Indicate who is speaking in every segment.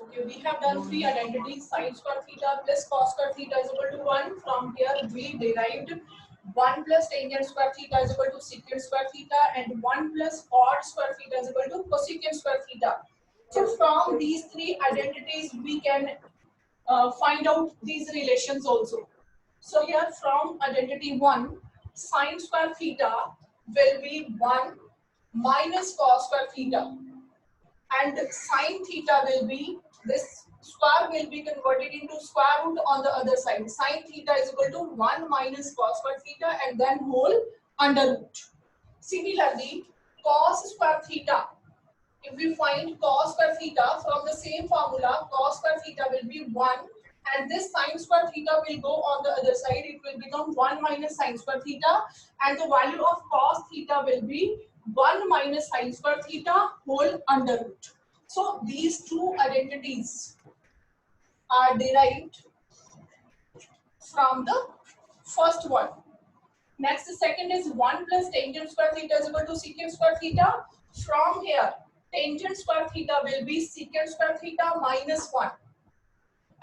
Speaker 1: Okay, we have done three identities: sin square theta plus cos square theta is equal to 1. From here we derived 1 plus tangent square theta is equal to secant square theta, and 1 plus cot square theta is equal to cosecant square theta. So from these three identities we can find out these relations also. So here from identity 1, sin square theta will be 1 minus cos square theta, and sin theta will be, this square will be converted into square root on the other side. Sin theta is equal to 1 minus cos square theta and then whole under root. Similarly, cos square theta, if we find cos square theta from the same formula, cos square theta will be 1, and this sin square theta will go on the other side. It will become 1 minus sin square theta, and the value of cos theta will be 1 minus sin square theta whole under root. So these two identities are derived from the first one. Next, the second is 1 plus tangent square theta is equal to secant square theta. From here, tangent square theta will be secant square theta minus 1.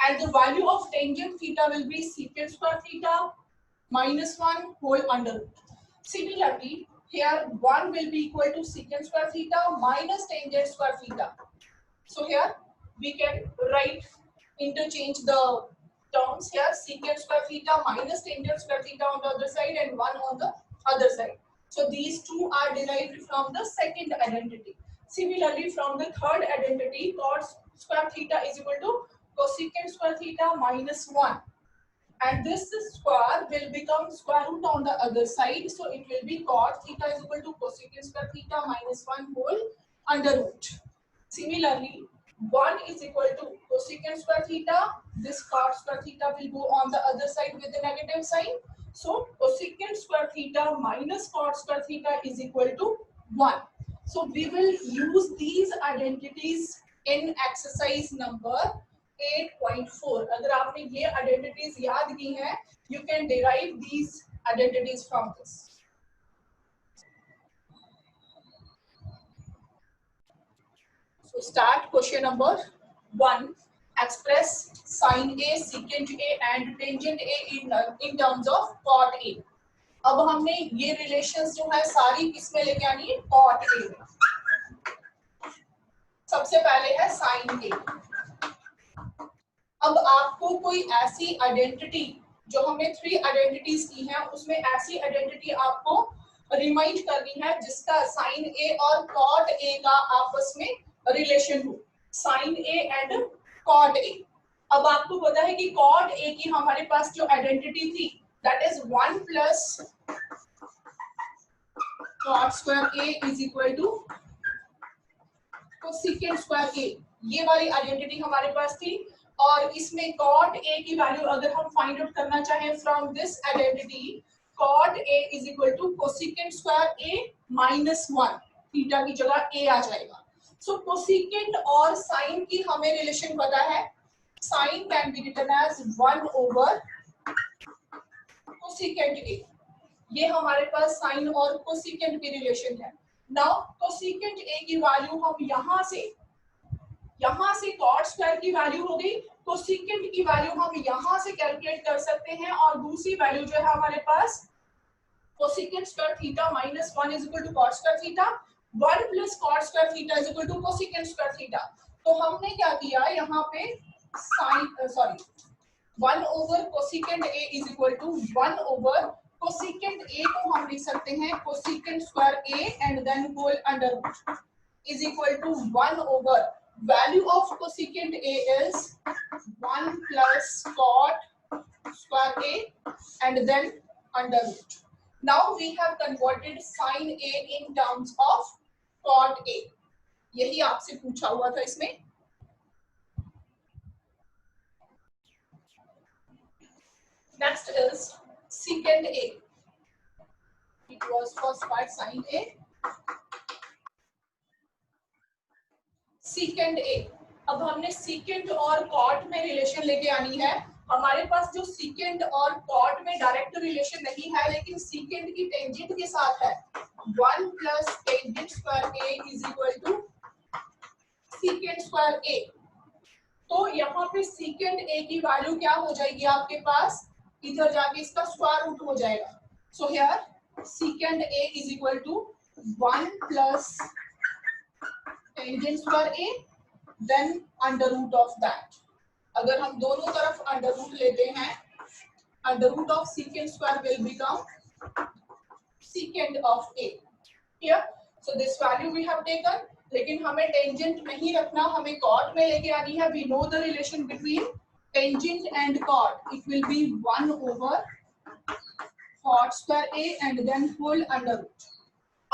Speaker 1: And the value of tangent theta will be secant square theta minus 1 whole under root. Similarly, here 1 will be equal to secant square theta minus tangent square theta. So here we can write, interchange the terms here, secant square theta minus tangent square theta on the other side and 1 on the other side. So these two are derived from the second identity. Similarly, from the third identity, cos square theta is equal to cosecant square theta minus 1. And this square will become square root on the other side. So it will be cot theta is equal to cosecant square theta minus 1 whole under root. Similarly, 1 is equal to cosecant square theta. This cot square theta will go on the other side with the negative sign. So cosecant square theta minus cot square theta is equal to 1. So we will use these identities in exercise number 8.4. अगर आपने ये identities याद की हैं, you can derive these identities from this. So start question number 1. Express sin A, secant A and tangent A in terms of cot A. अब हमने ये relations जो है सारी किसमें लेके आनी है? cot A में. सबसे पहले है sin A. अब आपको कोई ऐसी आइडेंटिटी, जो हमने 3 आइडेंटिटीज की हैं, उसमें ऐसी आइडेंटिटी आपको रिमाइंड करनी है जिसका साइन ए और कॉट ए का आपस में रिलेशन हो. Sine A and cot A. अब आपको पता है कि कॉट ए की हमारे पास जो आइडेंटिटी थी, that is 1 plus cot square A is equal to cosecant square A. ये वाली आइडेंटिटी हमारे पास थी. और इसमें कॉट ए की वैल्यू अगर हम फाइंड आउट करना चाहें from this identity, cot A is equal to cosecant square A minus 1. Theta की जगह ए आ जाएगा. सो कोसेकेंट और साइन की हमें रिलेशन पता है. Sine can be written as 1 over cosecant A. ये हमारे पास साइन और कोसेकेंट की रिलेशन है. नाउ कोसेकेंट ए की वैल्यू हम यहाँ से कॉट स्क्वायर की वैल्यू हो गई, कोसेकेंट की वैल्यू हम यहाँ से कैलकुलेट कर सकते हैं. और दूसरी वैल्यू जो है हमारे पास cosecant square theta minus 1 is equal to cot square theta. 1 plus cot square theta is equal to cosecant square theta. तो हमने क्या किया यहाँ पे, sine 1 over cosecant A is equal to 1 over cosecant A को हम लिख सकते हैं cosecant square A and then whole under root is equal to 1 over value of cosecant A is 1 plus cot square A and then under root. Now we have converted sin A in terms of cot A. यही आपसे पूछा हुआ था इसमें. Next is secant A. It was first part sin A. Secant A. अब हमने secant और cot में रिलेशन लेके आनी है. हमारे पास जो सीकेंट और कॉट में डायरेक्ट रिलेशन नहीं है, लेकिन सीकेंट की टेंजेंट के साथ है. 1 plus tangent square A is equal to secant square A. तो यहाँ पे secant a की वैल्यू क्या हो जाएगी आपके पास, इधर जाके इसका स्क्वायर रूट हो जाएगा. So here secant a is equal to 1 plus tangent square a then under root of that. अगर हम दोनों तरफ अंडर रूट लेते हैं, under root of secant square will become secant of a. Here, so this value we have taken. लेकिन हमें tangent नहीं रखना, हमें कॉट में लेके आनी है. We know the relation between tangent and cot. It will be 1 over cot square a and then whole under root.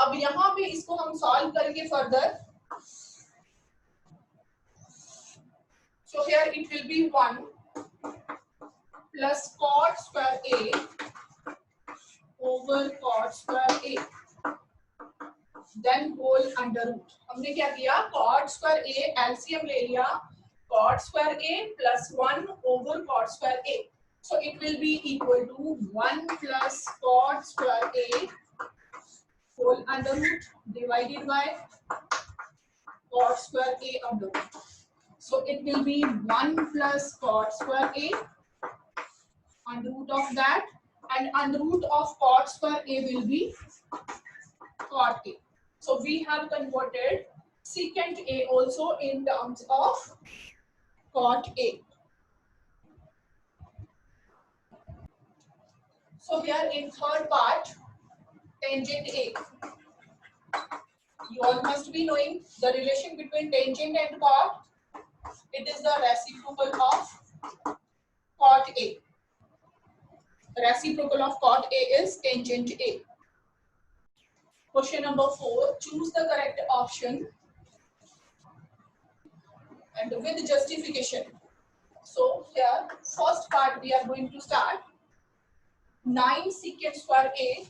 Speaker 1: अब यहाँ पे इसको हम सॉल्व करेंगे further. So here it will be 1 plus cot square a over cot square a then whole under root. हमने क्या किया, cot square a LCM ले लिया, cot square a plus 1 over cot square a. So it will be equal to 1 plus cot square a whole under root divided by cot square a under root. So it will be 1 plus cot square a under root of that, and under root of cot square a will be cot a. So we have converted secant a also in terms of cot a. So here in third part, tangent a. You all must be knowing the relation between tangent and cot. It is the reciprocal of cot a. The reciprocal of cot a is tangent a. Question number 4. Choose the correct option and with justification. So here, first part we are going to start. 9 secant square a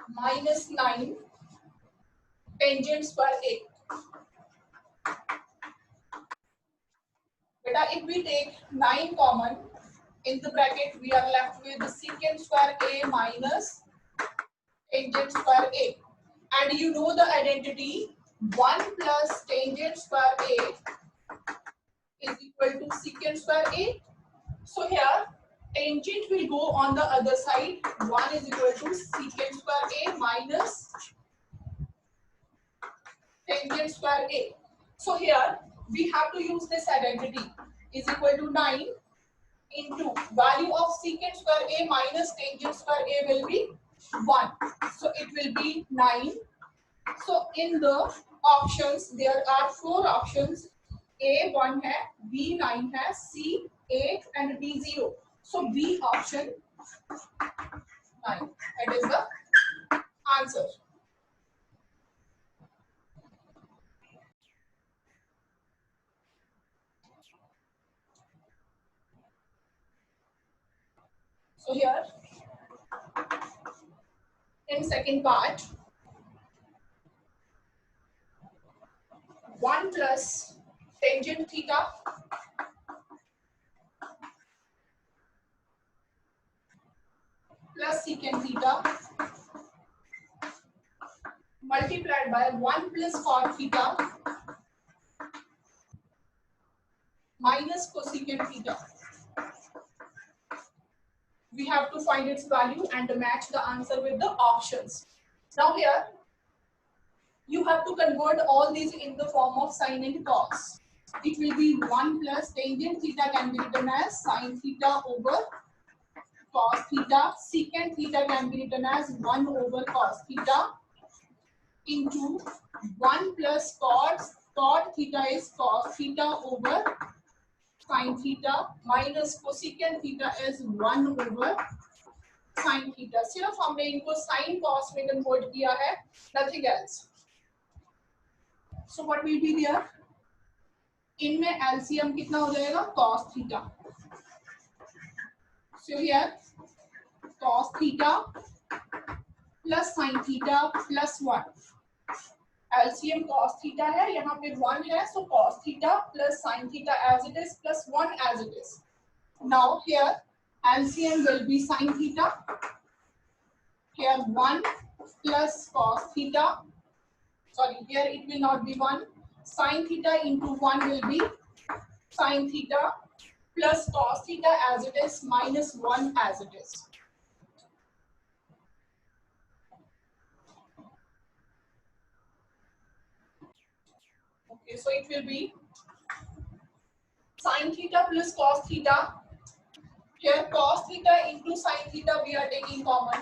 Speaker 1: minus 9 tangent square a. Beta, if we take 9 common, in the bracket we are left with secant square a minus tangent square a. And you know the identity, 1 plus tangent square a is equal to secant square a. So here, tangent will go on the other side. 1 is equal to secant square a minus tangent square a. So here, we have to use this identity, is equal to 9 into value of secant square a minus tangent square a will be 1. So it will be 9. So in the options, there are 4 options. A 1 है, B 9 है, C 8 and D 0. So B option 9. That is the answer. So here, in second part, 1 plus tangent theta plus secant theta multiplied by 1 plus cot theta minus cosecant theta. We have to find its value and match the answer with the options. Now here, you have to convert all these in the form of sine and cos. It will be 1 plus tangent theta can be written as sine theta over cos theta. Secant theta can be written as 1 over cos theta into 1 plus cot theta is cos theta over sin theta minus cosecant theta is 1 over sin theta. सिर्फ हमने इनको sin cos में convert किया है, nothing else. So what will be there? इनमें LCM कितना हो जाएगा? Cos theta. So here cos theta plus sin theta plus 1. LCM cos theta है, यहाँ पे 1 है, so cos theta plus sin theta as it is plus 1 as it is. Now here LCM will be sin theta. Here 1 plus cos theta. Sorry, here it will not be 1. Sin theta into 1 will be sin theta plus cos theta as it is minus 1 as it is. Okay, so it will be sin theta plus cos theta. Here cos theta into sin theta we are taking common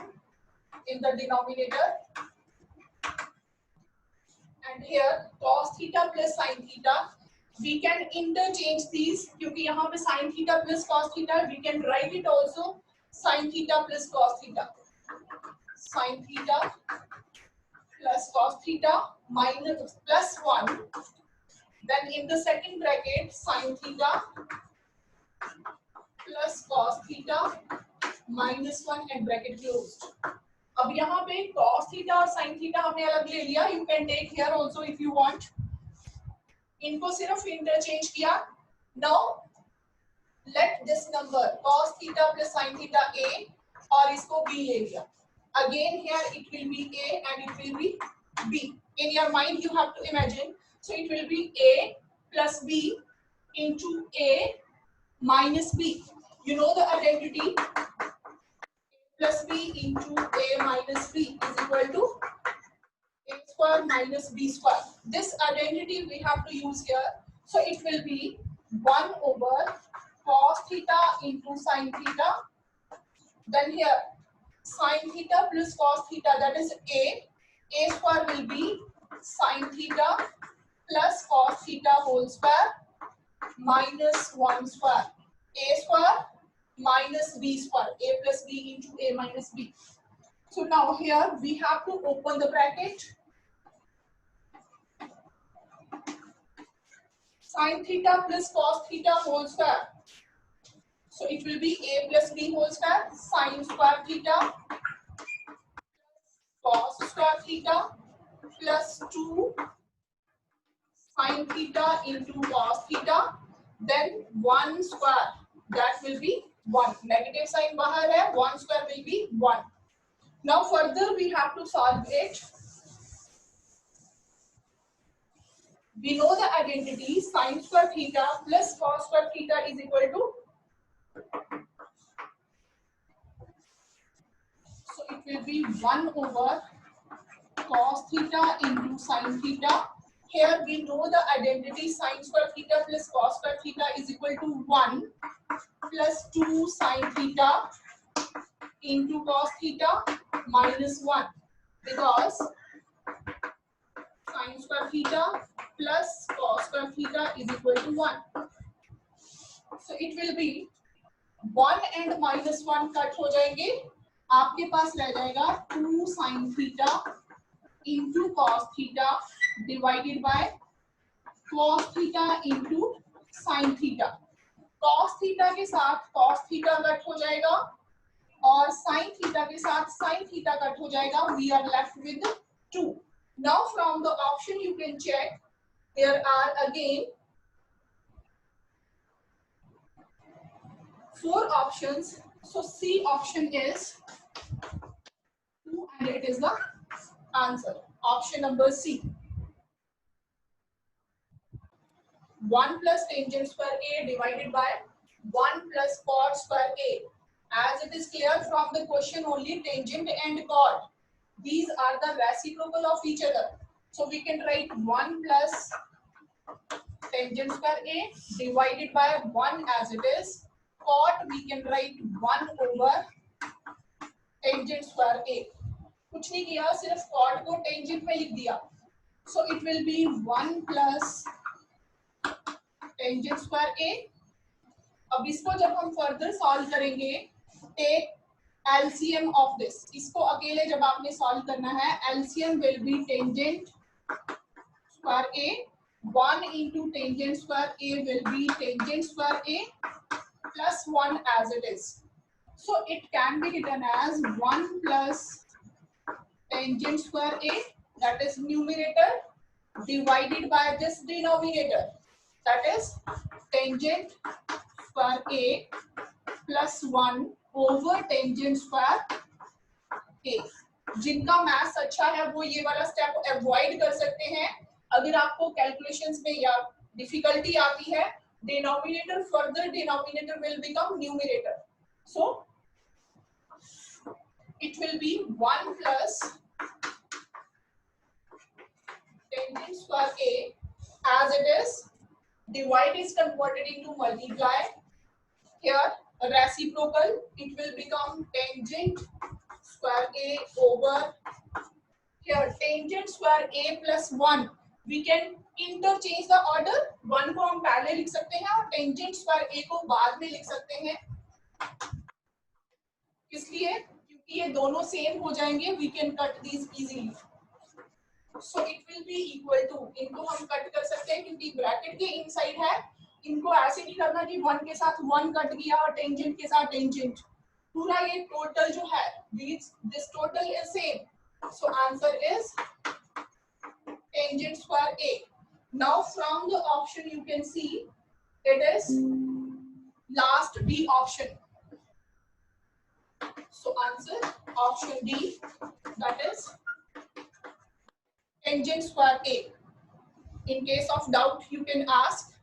Speaker 1: in the denominator. And here cos theta plus sin theta. We can interchange these क्योंकि यहाँ पे sin theta plus cos theta. We can write it also sin theta plus cos theta. Sin theta plus cos theta minus plus 1. Then in the second bracket sin theta plus cos theta minus 1 and bracket closed. अब यहाँ पे cos theta और sin theta हमने अलग ले लिया. You can take here also if you want. इनको सिर्फ इंटरचेंज किया. Now let this number cos theta plus sin theta a और इसको b ले लिया. Again here it will be a and it will be b. In your mind you have to imagine. So it will be a plus b into a minus b. You know the identity. Plus b into a minus b is equal to a square minus b square. This identity we have to use here. So it will be 1 over cos theta into sin theta. Then here sin theta plus cos theta, that is a. A square will be sin theta plus cos theta whole square minus 1 square. A square minus b square. A plus b into a minus b. So now here we have to open the bracket. Sin theta plus cos theta whole square. So it will be a plus b whole square sin square theta cos square theta plus 2 sin theta into cos theta. Then 1 square, that will be 1. Negative sign bahar hai, 1 square will be 1. Now further we have to solve it. We know the identity sin square theta plus cos square theta is equal to. So it will be 1 over cos theta into sin theta. Here we know the identity sin square theta plus cos square theta is equal to 1 plus 2 sin theta into cos theta minus 1, because sin square theta plus cos square theta is equal to 1. So it will be 1 and minus 1 cut हो जाएंगे. आपके पास रह जाएगा 2 sin theta into cos theta divided by cos theta into sin theta. cos theta के साथ cos theta cut हो जाएगा और sin theta के साथ sin theta कट हो जाएगा. We are left with 2. Now from the option you can check. There are again 4 options. So C option is 2 and it is the answer. Option number C. 1 plus tangent square A divided by 1 plus cot square A. As it is clear from the question only, tangent and cot, these are the reciprocal of each other. So we can write 1 plus tangent square A divided by 1 as it is. Cot we can write 1 over tangent square A. कुछ नहीं किया, सिर्फ cot को tangent में लिख दिया. So it will be 1 plus tangent square A. अब इसको जब हम further solve करेंगे, take LCM of this. इसको अकेले जब आपने solve करना है, LCM will be tangent square A. 1 into tangent square A will be tangent square A plus 1 as it is. So it can be written as 1 plus tangent square A, that is numerator, divided by this denominator, that is tangent square A plus 1 over tangent square A. जिनका maths अच्छा है वो ये वाला step avoid कर सकते हैं. अगर आपको कैलकुलेशंस में या डिफिकल्टी आती है, denominator further denominator will become numerator, so it will be 1 plus tangent square a, as it is divide is converted into multiply. Here reciprocal, it will become tangent square a over here tangent square a plus 1. We can interchange the order. 1 को हम पहले लिख सकते हैं और tangent square a को बाद में लिख सकते हैं. इसलिए क्योंकि ये दोनों सेम हो जाएंगे, we can cut these easily. So it will be equal to, इनको हम कट कर सकते हैं क्योंकि ब्रैकेट के इनसाइड है. इनको ऐसे नहीं करना कि 1 के साथ 1 कट गया और टेंजेंट के साथ टेंजेंट. पूरा ये टोटल जो है, this total is same. So answer is tangent square a. Now from the option you can see it is last D option. So answer option D, that is tangent square a. In case of doubt you can ask.